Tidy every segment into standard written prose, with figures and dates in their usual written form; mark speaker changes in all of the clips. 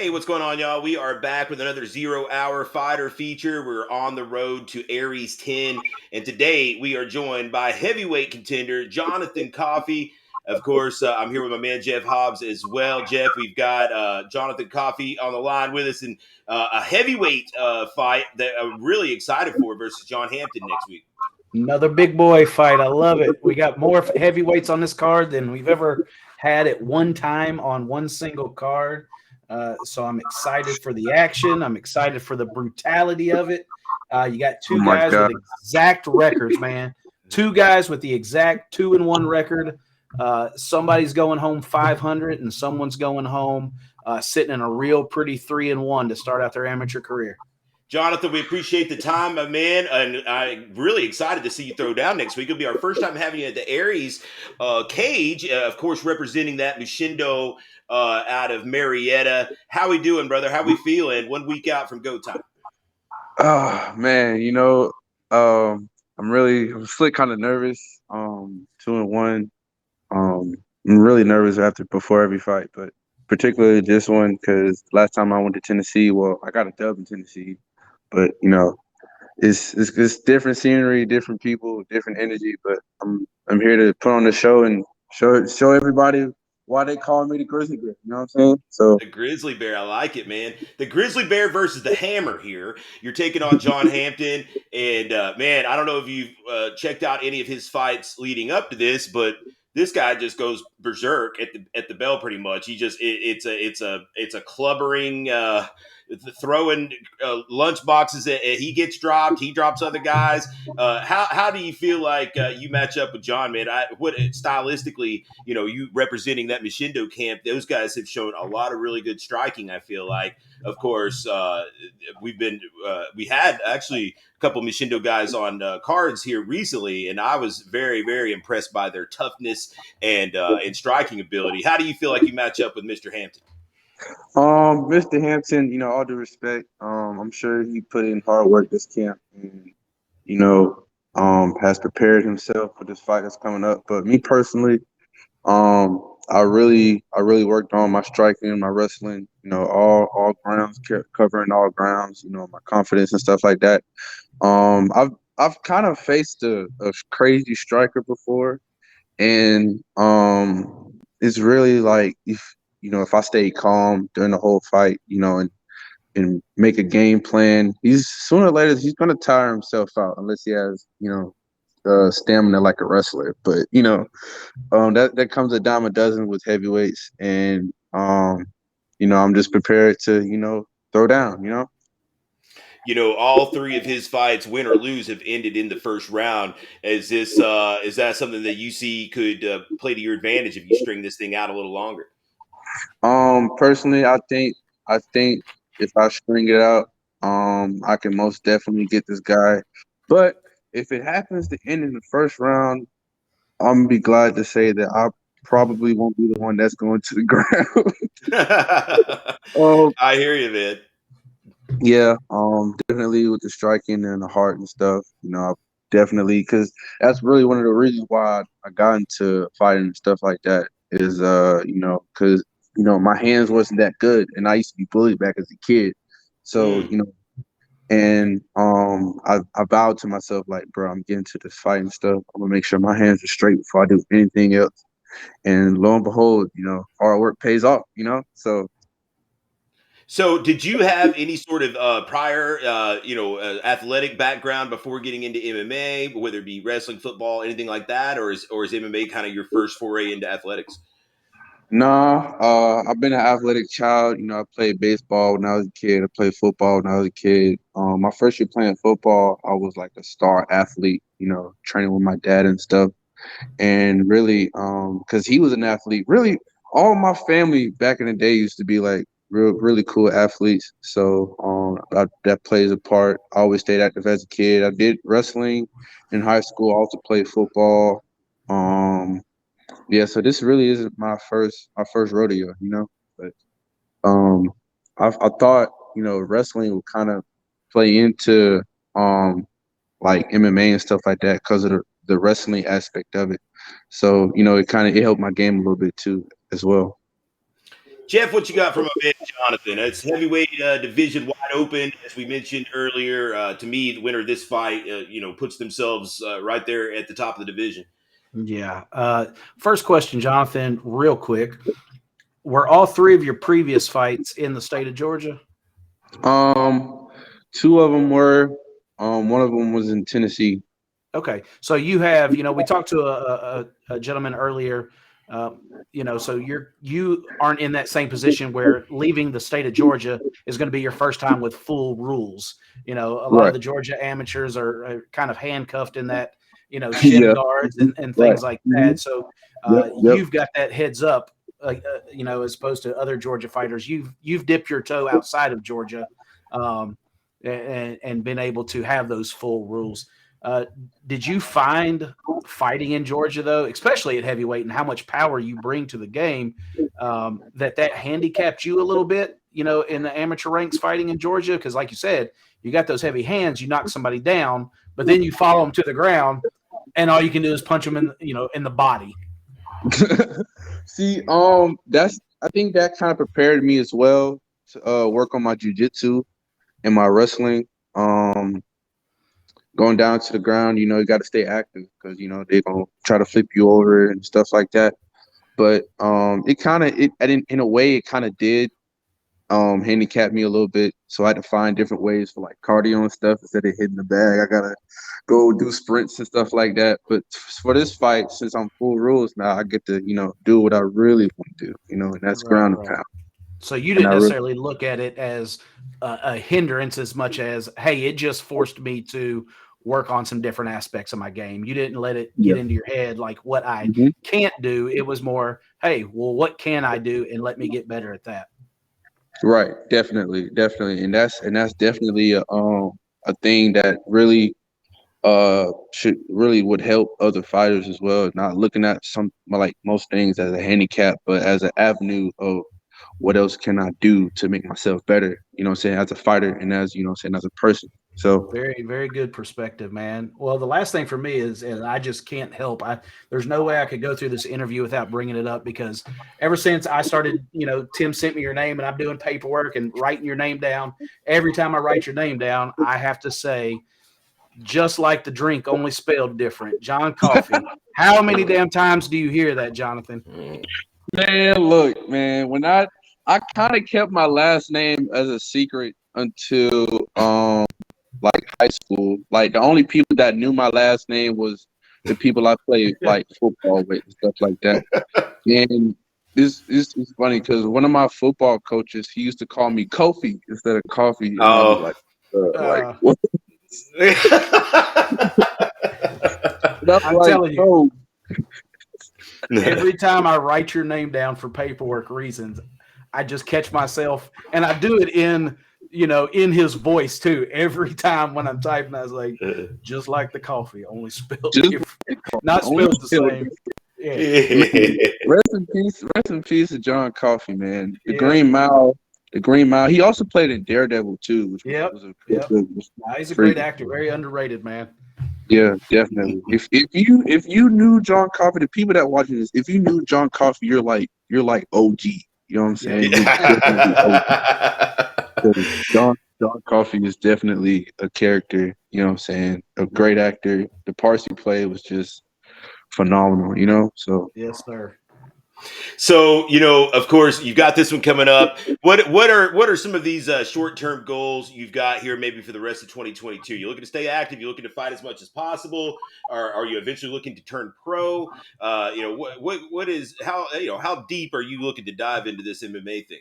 Speaker 1: Hey, what's going on, y'all? We are back with another 0 Hour Fighter feature. We're on the road to Aries 10, and today we are joined by heavyweight contender Jonathan Coffey. Of course, I'm here with my man Jeff Hobbs as well. Jeff, we've got Jonathan Coffey on the line with us, and a heavyweight fight that I'm really excited for versus John Hampton next week.
Speaker 2: Another big boy fight. I love it. We got more heavyweights on this card than we've ever had at one time on one single card. So I'm excited for the action. I'm excited for the brutality of it. You got
Speaker 3: Oh
Speaker 2: two
Speaker 3: my
Speaker 2: guys with
Speaker 3: God.
Speaker 2: exact records, man. Two guys with the exact 2-1 record. Somebody's going home 500, and someone's going home sitting in a real pretty 3-1 to start out their amateur career.
Speaker 1: Jonathan, we appreciate the time, my man, and I'm really excited to see you throw down next week. It'll be our first time having you at the Aries cage, of course, representing that Mushindo out of Marietta. How we doing, brother? How we feeling 1 week out from go time?
Speaker 3: Oh man, I'm still kind of nervous. 2-1. I'm really nervous before every fight, but particularly this one because last time I went to Tennessee, well, I got a dub in Tennessee, but it's different scenery, different people, different energy. But I'm here to put on the show and show everybody why they call me the Grizzly Bear. You know what I'm saying? So
Speaker 1: The Grizzly Bear, I like it, man. The Grizzly Bear versus the Hammer here. You're taking on John Hampton, and man, I don't know if you've checked out any of his fights leading up to this, but this guy just goes berserk at the bell pretty much. It's a clubbering, throwing lunch boxes. He gets dropped. He drops other guys. How do you feel like you match up with John, man? What stylistically, you representing that Mushindo camp, those guys have shown a lot of really good striking. I feel like, of course, we had actually a couple Mushindo guys on cards here recently, and I was very, very impressed by their toughness and striking ability. How do you feel like you match up with Mr. Hampton?
Speaker 3: Mr. Hampton, all due respect, I'm sure he put in hard work this camp and, has prepared himself for this fight that's coming up. But me personally, I really worked on my striking, my wrestling, all grounds, covering all grounds, my confidence and stuff like that. I've kind of faced a crazy striker before, and it's really like if I stay calm during the whole fight, and make a game plan, he's sooner or later he's gonna tire himself out unless he has stamina like a wrestler. But that comes a dime a dozen with heavyweights, and I'm just prepared to throw down.
Speaker 1: All three of his fights, win or lose, have ended in the first round. Is that something that you see could play to your advantage if you string this thing out a little longer?
Speaker 3: Personally, I think if I string it out, I can most definitely get this guy. But if it happens to end in the first round, I'm gonna be glad to say that I probably won't be the one that's going to the ground. um,
Speaker 1: I hear you, man.
Speaker 3: yeah, definitely with the striking and the heart and stuff. Definitely because that's really one of the reasons why I got into fighting and stuff like that. Is because my hands wasn't that good, and I used to be bullied back as a kid. So
Speaker 1: Mm.
Speaker 3: and I vowed to myself like, bro, I'm getting to this fighting stuff. I'm gonna make sure my hands are straight before I do anything else. And lo and behold, hard work pays off. So
Speaker 1: So, did you have any sort of prior, athletic background before getting into MMA, whether it be wrestling, football, anything like that, or is MMA kind of your first foray into athletics?
Speaker 3: nah, I've been an athletic child. I played baseball when I was a kid. I played football when I was a kid. My first year playing football, I was like a star athlete. Training with my dad and stuff. And really, because he was an athlete. Really, all my family back in the day used to be like really cool athletes. So that plays a part. I always stayed active as a kid. I did wrestling in high school. I also played football. Um, yeah, so this really isn't my first rodeo. But um, I thought wrestling would kind of play into um like MMA and stuff like that because of the wrestling aspect of it. So it helped my game a little bit too as well.
Speaker 1: Jeff, what you got from my man Jonathan? It's heavyweight division wide open, as we mentioned earlier. To me, the winner of this fight, puts themselves right there at the top of the division.
Speaker 2: Yeah. First question, Jonathan, real quick. Were all three of your previous fights in the state of Georgia?
Speaker 3: Two of them were. One of them was in Tennessee.
Speaker 2: Okay. So you have, we talked to a gentleman earlier, so you aren't in that same position where leaving the state of Georgia is going to be your first time with full rules. A lot
Speaker 3: Right.
Speaker 2: of the Georgia amateurs are kind of handcuffed in that, shin
Speaker 3: Yeah.
Speaker 2: guards and things
Speaker 3: Right.
Speaker 2: like that. So
Speaker 3: Yep.
Speaker 2: you've got that heads up, as opposed to other Georgia fighters. You've dipped your toe outside of Georgia, and been able to have those full rules. Did you find fighting in Georgia, though, especially at heavyweight, and how much power you bring to the game, that handicapped you a little bit, in the amateur ranks fighting in Georgia? Because, like you said, you got those heavy hands, you knock somebody down, but then you follow them to the ground, and all you can do is punch them in the body.
Speaker 3: See, I think that kind of prepared me as well to work on my jiu-jitsu and my wrestling. Going down to the ground, you got to stay active because they're gonna try to flip you over and stuff like that. But in a way, it kind of did handicap me a little bit. So I had to find different ways for like cardio and stuff instead of hitting the bag. I gotta go do sprints and stuff like that. But for this fight, since I'm full rules now, I get to do what I really want to do. And that's ground and pound.
Speaker 2: So you didn't necessarily look at it as a hindrance as much as, hey, it just forced me to work on some different aspects of my game. You didn't let it get into your head like what I can't do. It was more, hey, well, what can I do, and let me get better at that.
Speaker 3: Right, definitely, and that's definitely a thing that really would help other fighters as well. Not looking at some like most things as a handicap, but as an avenue of what else can I do to make myself better, as a fighter and as, as a person. So
Speaker 2: very, very good perspective, man. Well, the last thing for me is I just can't help. There's no way I could go through this interview without bringing it up, because ever since I started, Tim sent me your name and I'm doing paperwork and writing your name down. Every time I write your name down, I have to say, just like the drink, only spelled different. John Coffey. How many damn times do you hear that, Jonathan?
Speaker 3: Man, look, man, when I kind of kept my last name as a secret until like high school. Like the only people that knew my last name was the people I played like football with and stuff like that. And it's funny because one of my football coaches, he used to call me Kofi instead of Coffee. And I was like, what?
Speaker 2: I'm telling you, every time I write your name down for paperwork reasons, I just catch myself, and I do it in his voice too. Every time when I'm typing, I was like, just like the coffee, only spelled different, not spelled the same.
Speaker 3: Yeah. Rest in peace to John Coffey, man. The Green Mile. He also played in Daredevil too. Which
Speaker 2: he's a great actor, very underrated, man.
Speaker 3: Yeah, definitely. If you knew John Coffey, the people that watching this, if you knew John Coffey, you're like OG. You know what I'm saying? John Coffey is definitely a character. You know what I'm saying? A great actor. The parts he played was just phenomenal. So
Speaker 2: yes, sir.
Speaker 1: So, of course, you've got this one coming up. What are some of these short-term goals you've got here, maybe for the rest of 2022? You're looking to stay active. You're looking to fight as much as possible. Or are you eventually looking to turn pro? How deep are you looking to dive into this MMA thing?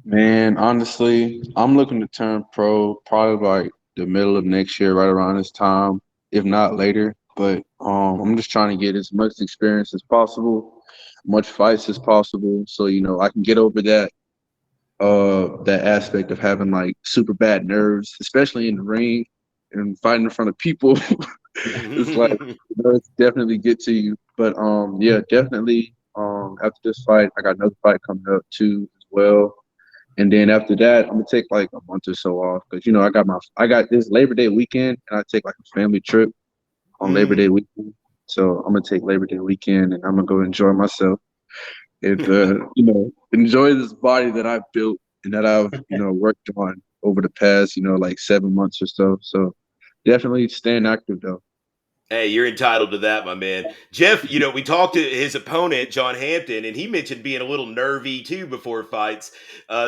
Speaker 3: Man, honestly, I'm looking to turn pro probably like the middle of next year, right around this time, if not later. But I'm just trying to get as much experience as possible, much fights as possible, so I can get over that aspect of having like super bad nerves, especially in the ring and fighting in front of people. It's like it's definitely get to you. But definitely after this fight, I got another fight coming up too as well. And then after that, I'm gonna take like a month or so off because I got this Labor Day weekend, and I take like a family trip on Labor Day weekend. So I'm gonna take Labor Day weekend, and I'm gonna go enjoy myself. and enjoy this body that I've built and that I've worked on over the past like 7 months or so. So definitely staying active though.
Speaker 1: Hey, you're entitled to that, my man. Jeff, we talked to his opponent, John Hampton, and he mentioned being a little nervy too before fights.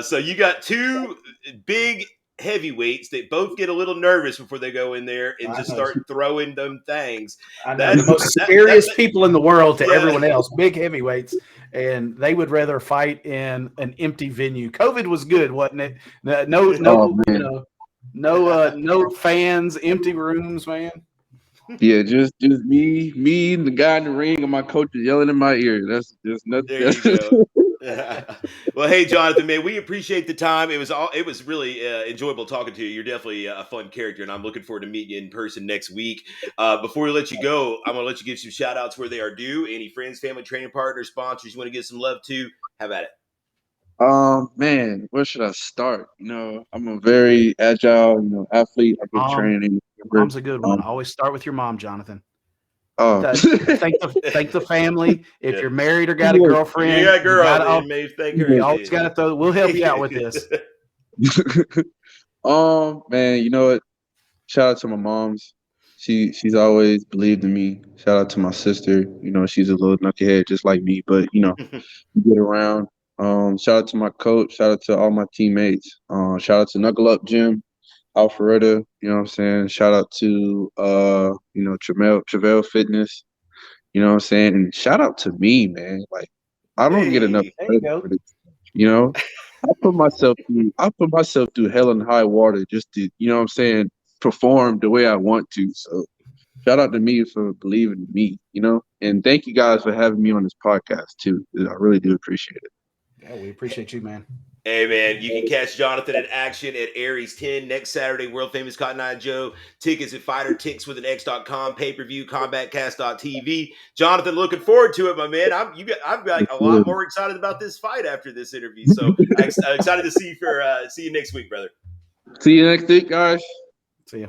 Speaker 1: So you got two big heavyweights that both get a little nervous before they go in there and just start throwing them things.
Speaker 2: I know the most scariest people in the world to everyone else, big heavyweights, and they would rather fight in an empty venue. COVID was good, wasn't it? No fans, empty rooms, man.
Speaker 3: Yeah, just me, and the guy in the ring, and my coach yelling in my ear. That's just nothing.
Speaker 1: There you go. Well, hey, Jonathan, man, we appreciate the time. It was really enjoyable talking to you. You're definitely a fun character, and I'm looking forward to meeting you in person next week. Before we let you go, I'm going to let you give some shout outs where they are due. Any friends, family, training partners, sponsors you want to give some love to? Have at it.
Speaker 3: Man, where should I start? I'm a very agile, athlete. I've been training.
Speaker 2: Mom's a good one. Always start with your mom, Jonathan.
Speaker 3: Oh,
Speaker 2: thank the family. If you're married or got a girlfriend,
Speaker 1: you got a girl, maybe thank her.
Speaker 2: You always got to throw. We'll help you out with this.
Speaker 3: Man, you know what? Shout out to my moms. She's always believed in me. Shout out to my sister. She's a little knucklehead just like me, but we get around. Shout out to my coach. Shout out to all my teammates. Shout out to Knuckle Up Gym, Alpharetta. You know what I'm saying? Shout out to Travell Fitness. You know what I'm saying? And shout out to me, man. Like I don't get enough credit for this. I put myself through hell and high water just to, perform the way I want to. So shout out to me for believing in me, and thank you guys for having me on this podcast too. I really do appreciate it.
Speaker 2: Yeah, we appreciate you, man.
Speaker 1: Hey, man, you can catch Jonathan in action at Aries 10 next Saturday. World famous Cotton Eye Joe. Tickets at fightertix.com, pay-per-view, combatcast.tv. Jonathan, looking forward to it, my man. I'm a lot more excited about this fight after this interview. So I'm excited to see you next week, brother.
Speaker 3: See you next week, guys.
Speaker 2: See you.